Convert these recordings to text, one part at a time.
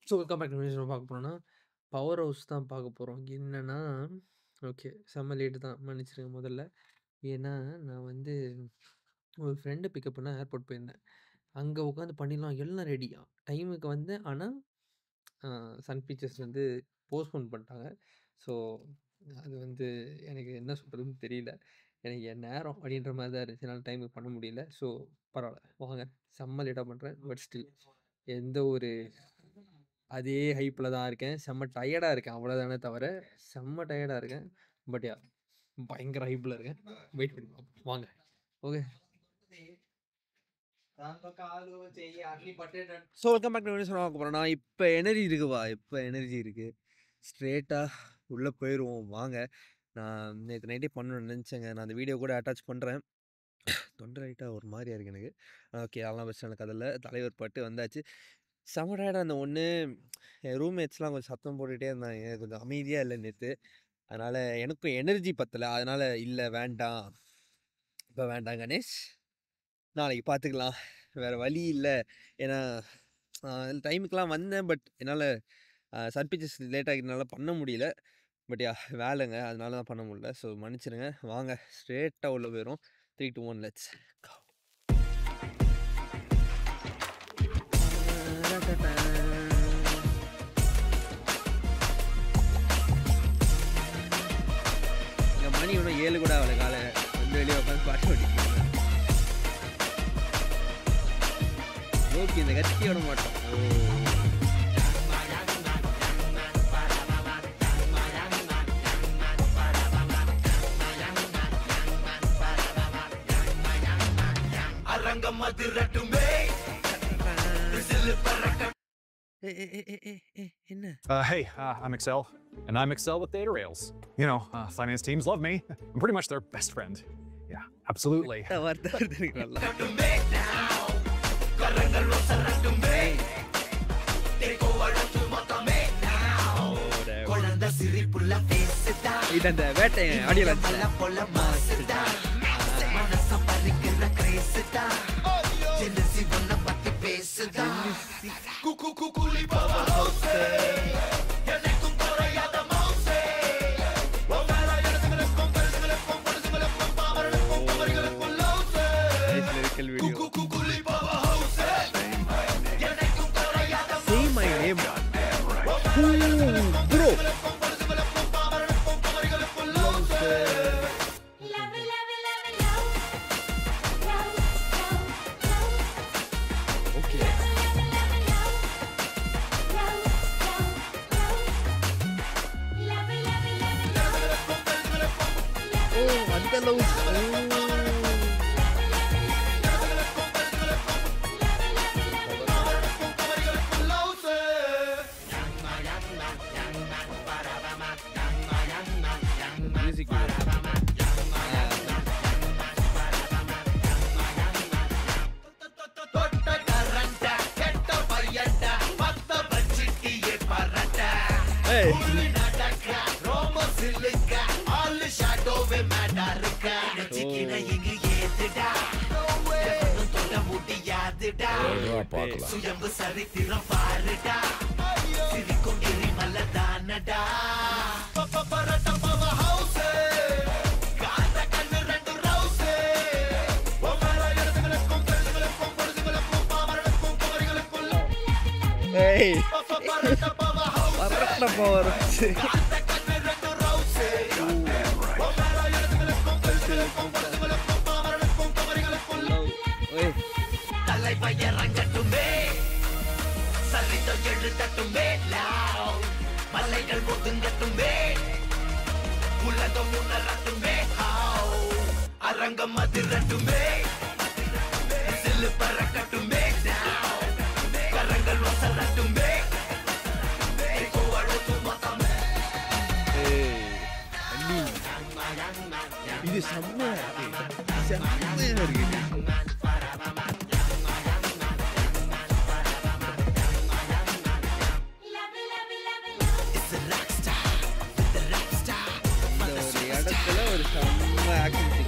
So welcome back to news பார்க்க போறோம்னா, power house தான் பார்க்க போறோம். என்னன்னா, ஓகே செம்ம லேட்டு தான் மன்னிச்சிடுங்க முதல்ல. ஏன்னா, நான் வந்து ஒரு ஃப்ரெண்ட பிக்கப் பண்ண ஏர்போர்ட் போயிருந்தேன். அங்க உட்காந்து பண்ணிடலாம் எல்லாம் ரெடியா. டைமுக்கு வந்தேன். ஆனா, அ சன் பிக்சர்ஸ் வந்து போஸ்ட்போன் பண்ணிட்டாங்க. ஸோ, அது வந்து எனக்கு என்ன சொல்றதுன்னு தெரியல. எனக்கு என் நேரம் அப்படின்ற மாரி தான் இருந்துச்சு. என்னால டைமுக்கு பண்ண முடியல. ஸோ, பரவால்ல. வாங்க செம்ம லேட்டா பண்றேன். பட் ஸ்டில் எந்த ஒரு அதே ஹைப்ல தான் இருக்கேன். செம்ம டயர்டா இருக்கேன். அவ்வளோதானே தவிர, செம்ம டயர்டா இருக்கேன். But yeah! பயங்கர ஹைப்ல இருக்கேன். வெயிட் பண்ணி பார்ப்போம். வாங்க. Okay. So welcome back to video பார்க்க போறோம்னா, இப்ப எனர்ஜி இருக்குப்பா. இப்ப எனர்ஜி இருக்கு. ஸ்ட்ரெய்ட்டா உள்ள போயிருவோம் வாங்க. நான் நேத்து நைட்டே பண்ணணும்னு நெனச்சேங்க. நான் அந்த வீடியோ கூட அட்டாச் பண்றேன். தொண்டை லைட்டா ஒரு மாரியா இருக்கு எனக்கு. ஓகே அதெல்லாம் பிரச்சனை இல்ல. கதை இல்ல. தலைவர் பாட்டு வந்தாச்சு. செம்ம டயர்டா இருந்தேன். ஒண்ணு என் ரூம்மேட்ஸ்லாம் கொஞ்சம் சத்தம் போட்டுட்டே இருந்தாங்க. கொஞ்சம் அமைதியா இல்ல நேத்து. அதனால எனக்கும் எனர்ஜி பத்தல. அதனால இல்ல வேண்டாம். இப்ப வேண்டாம் கணேஷ். நாளைக்கு பார்த்துக்கலாம். வேற வழி இல்ல. ஏன்னா டைமுக்குலாம் வந்தேன். பட் என்னால சன் பிக்சர்ஸ் லேட் ஆகிட்டனால பண்ண முடியல. பட் வேலைங்க. அதனால தான் பண்ண முடியல. ஸோ மன்னிச்சிடுங்க. வாங்க ஸ்ட்ரெய்ட்டா உள்ள போயிரும். 3, 2, 1 லெட்ஸ் கோ. மணி இன்னும் 7 கூட ஆகல. காலை வந்து வெளியே உட்காந்து பாட்டு ஓட்டிட்டு ஓகே இந்த கத்தி விட மாட்டோம். Hey, I'm Excel, and I'm Excel with Data Rails. You know, finance teams love me. I'm pretty much their best friend. Yeah, absolutely. இந்த வேட்டை audio Say my name. Bro. Music சுயம்பு சரித்திரம் பாருடா சிரிக்கும் எரிமல தானடா பப்பரட்ட பவர் ஹவுஸ் காந்த கண்ணு ரெண்டு ரவுஸ் ஒவ்வொரு இடத்துகளுக்கும் பெருசுகளுக்கும் பொருசுகளுக்கும் பாமரனுக்கும் குமரிகளுக்கும் ஏய் பப்பரட்ட பவர் ஹவுஸ் பப்பரட்ட பவர் காந்த கண்ணு ரெண்டு ரவுஸ் ஒவ்வொரு இடத்துகளுக்கும் பெருசுகளுக்கும் பொருசுகளுக்கும் பாமரனுக்கும் குமரிகளுக்கும் ஏய் தலை பயரங்கட்டுமே சரிதம் எழுதட்டுமே மலைகள் ஒதுங்கட்டுமே உலகம் உணரட்டுமே அரங்கம் அதிரட்டுமே சில்லு பறக்கட்டுமே கரங்கள் ஒசரட்டுமே இது செம்மையா இருக்கு. ஒரு செம்ம ஆக்டிவிட்டி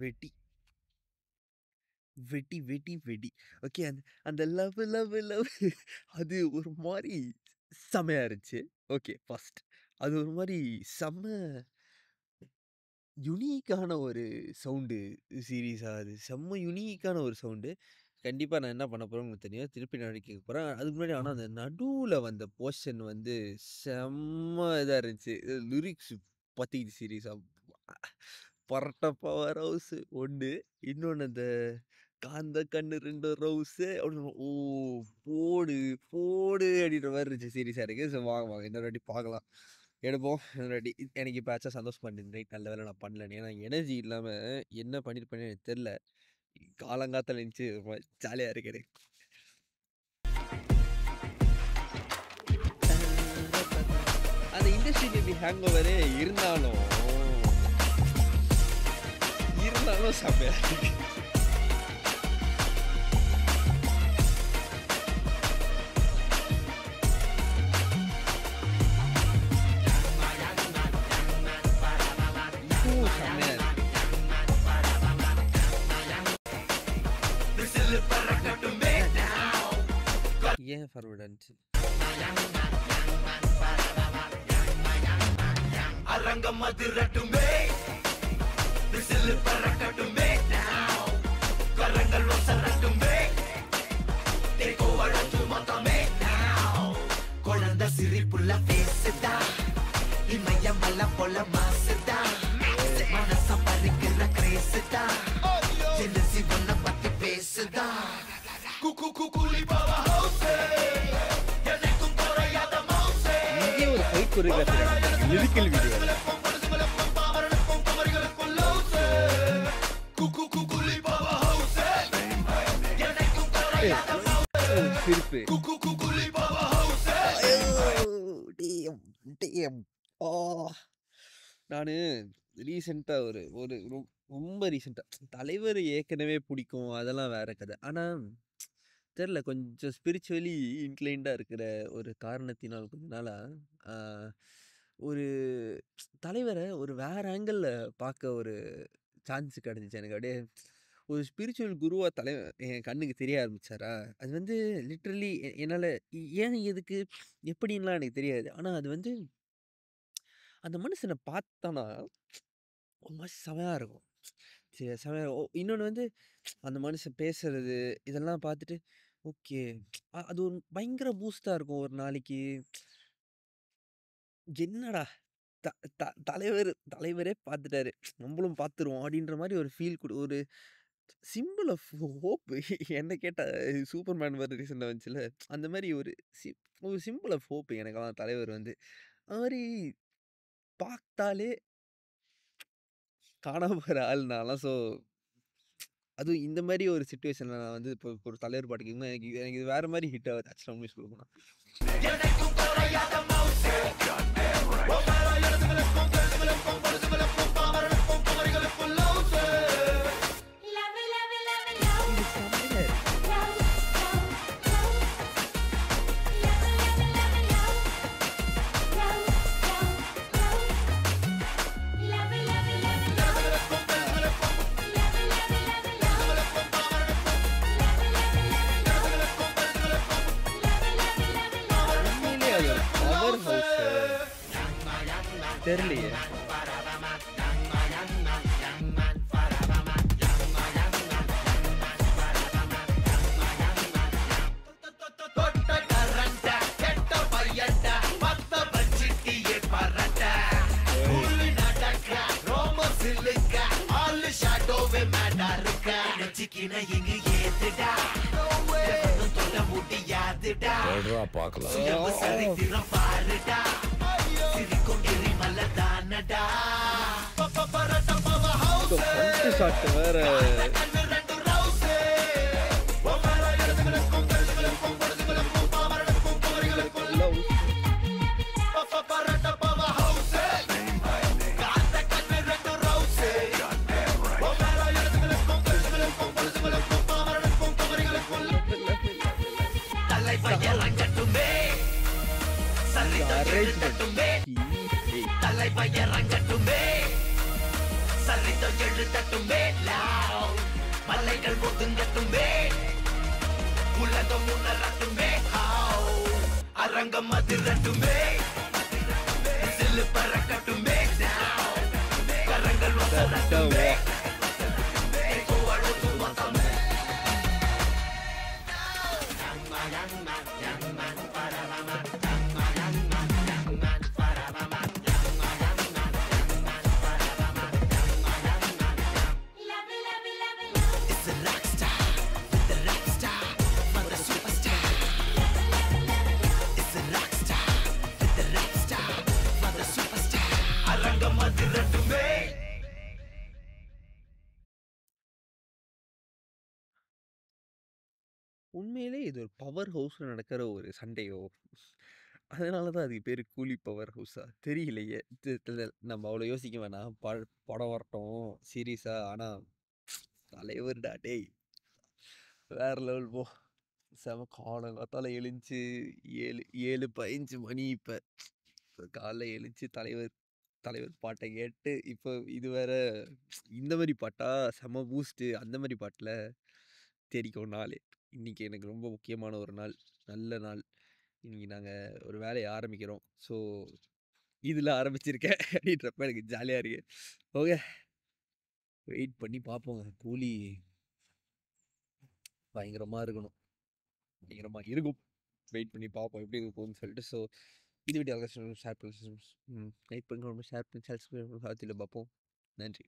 வெடி. வெடி, வெடி, வெடி. ஓகே. அந்த அந்த லவ் லவ் லவ் அது ஒரு மாரி செமையா இருந்துச்சு. ஓகே. ஃபர்ஸ்ட். அது ஒரு மாரி செம்ம யுனிக்கான ஒரு சவுண்டு சீரிஸா அது. செம்ம யுனிக்கான ஒரு சவுண்டு. கண்டிப்பா நான் என்ன பண்ண போறேன்னு உங்களுக்கு தெரியும். திருப்பி நான் கேட்க போறேன். அதுக்கு முன்னாடி ஆனா அந்த நடுவுல வந்த போர்ஷன் வந்து செம்ம இதா இருந்துச்சு. லிரிக்ஸ் பத்திக்கிச்சு சீரிஸா. பரட்ட பவர் ஹவுஸ் 1 இன்னொன்னு அந்த காந்த கண்ணு 2 ரவுஸு அப்படின்னு ஓ! போடு, போடு அப்படின்ற மாரி இருந்துச்சு சீரிஸா எனக்கு. ஸோ வாங்க, வாங்க இன்னொரு வாட்டி பார்க்கலாம். எடுப்போம் இன்னொரு வாட்டி. எனக்கு இப்ப ஆச்சா சந்தோஷமா இருந்தது. ரைட் நல்ல வேளை நான் பண்ணலன்னு. ஏன்னா எனர்ஜி இல்லாம என்ன பண்ணியிருப்பேன்னு எனக்கு தெரியல. காலங்காத்தால எந்திச்சு ஒரு மாரி ஜாலியா இருக்கு எனக்கு. அந்த இண்டஸ்ட்ரி பேபி ஹேங் ஓவரே இருந்தாலும் செம்மையா இருக்கு. இதுவும் செம்மையா இருக்கு. ஏன் ஃபார்வர்ட் ஆச்சு? அரங்கம் அதிரட்டுமே விசில் பறக்கட்டுமே கரங்கள் ஒசரட்டுமே தேக்கோ வழக்கு மொத்தமே குழந்தை சிரிப்புள்ள பேசுதா இமயம் மல்ல போல மாசுதா மனச பறிக்கிற கிரேசுதா ஜெலசி ஒன்ன பத்தி பேசுதா குக்கு குக்குலி பாவா ஹவுஸே எனக்கும் குறையாத மவுஸே இங்கே ஒரு ஃபைட் கொரியோகிராஃபி லிரிக்கல் வீடியோ சிரிப்பு நானு ரீசெண்டா ஒரு ஒரு ரொம்ப ரீசெண்டா தலைவர் ஏற்கனவே பிடிக்கும் அதெல்லாம் வேற கதை. ஆனா தெரியல கொஞ்சம் ஸ்பிரிச்சுவலி இன்க்ளைண்டா இருக்கிற ஒரு காரணத்தினால் கொஞ்ச நாளா ஒரு தலைவரை ஒரு வேற ஆங்கிள் பார்க்க ஒரு சான்ஸ் கிடைச்சிச்சு எனக்கு. அப்படியே ஒரு ஸ்பிரிச்சுவல் குருவா என் கண்ணுக்கு தெரிய ஆரம்பிச்சாரா. அது வந்து லிட்ரலி என்னால் ஏன் எதுக்கு எப்படின்லாம் எனக்கு தெரியாது. ஆனால் அது வந்து அந்த மனுஷனை பார்த்தோன்னா ஒரு மாதிரி செமையா இருக்கும். சரி செமையா இன்னொன்று வந்து அந்த மனுஷன் பேசுறது இதெல்லாம் பார்த்துட்டு ஓகே அது ஒரு பயங்கர பூஸ்டாக இருக்கும் ஒரு நாளைக்கு. என்னடா தலைவரே பார்த்துட்டாரு நம்மளும் பார்த்துருவோம் அப்படின்ற மாதிரி ஒரு ஃபீல் ஒரு சிம்பிள் ஆஃப் ஹோப். என்ன கேட்டால் சூப்பர்மேன் வேறு ரீசெண்டாக வந்துச்சுல அந்த மாதிரி ஒரு சிம்பிள் ஆஃப் ஹோப் எனக்கெல்லாம் தலைவர் வந்து அது மாதிரி பார்த்தாலே காணாம போகிற ஆள் நான்லாம். ஸோ அதுவும் இந்த மாதிரி ஒரு சுச்சுவேஷனில் நான் வந்து இப்போ ஒரு தலைவர் பாட்டுக்கு எனக்கு இது வேறு மாதிரி ஹிட் ஆகுது ஆக்சுவலாக உண்மையை சொல்ல போனால். தெரியலையே வேற சங்கீதம் எழுதட்டுமே loud. மலைகள் ஒதுங்கட்டுமே, உலகம் உணரட்டுமே how. அரங்கம் அதிரட்டுமே, சில்லு பறக்கட்டுமே now. கரங்கள் ஒசரட்டுமே, கோவலோத்து மொத்தமே. It's a rock star, with a rap star, for the superstar. It's a rock star, with a rap star, for the superstar. அரங்கம் அதிரட்டுமே. உண்மையிலே இது ஒரு பவர் ஹவுஸ்ல நடக்கிற ஒரு சண்டையோ? அதனால தான் அதுக்கு பேரு கூலி பவர் ஹவுஸா? தெரியலையே. நம்ம அவ்வளோ யோசிக்க வேணாம். படம் வரட்டும் சீரியஸா. ஆனா தலைவர்டா டேய்! வேற லெவல் போ. செம காலங்காத்தால எழுந்துச்சு 7:15 மணி இப்ப. காலைல எழுந்துச்சு தலைவர் பாட்ட கேட்டு, இப்போ இது வேற இந்த மாரி பாட்டா? செம பூஸ்ட்டு. அந்த மாரி பாட்டுல தேடிக்கும் நாளே. இன்னைக்கு எனக்கு ரொம்ப முக்கியமான ஒரு நாள். நல்ல நாள். இன்னைக்கு நாங்க ஒரு வேலைய ஆரம்பிக்கிறோம். ஸோ, இதுல ஆரம்பிச்சிருக்கேன் அப்படின்றப்ப எனக்கு ஜாலியா இருக்கு. ஓகே. வெயிட் பண்ணி பார்ப்போங்க. கூலி பயங்கரமா இருக்கணும். பயங்கரமா இருக்கும். வெயிட் பண்ணி பார்ப்போம் எப்படி இருக்க போகுதுன்னு சொல்லிட்டு. ஸோ, இந்த வீடியோ ஷேர் பண்ணி லைக் பண்ணுங்க, ஷேர் பண்ணி சப்ஸ்கிரைப் பண்ணி பார்ப்போம். நன்றி.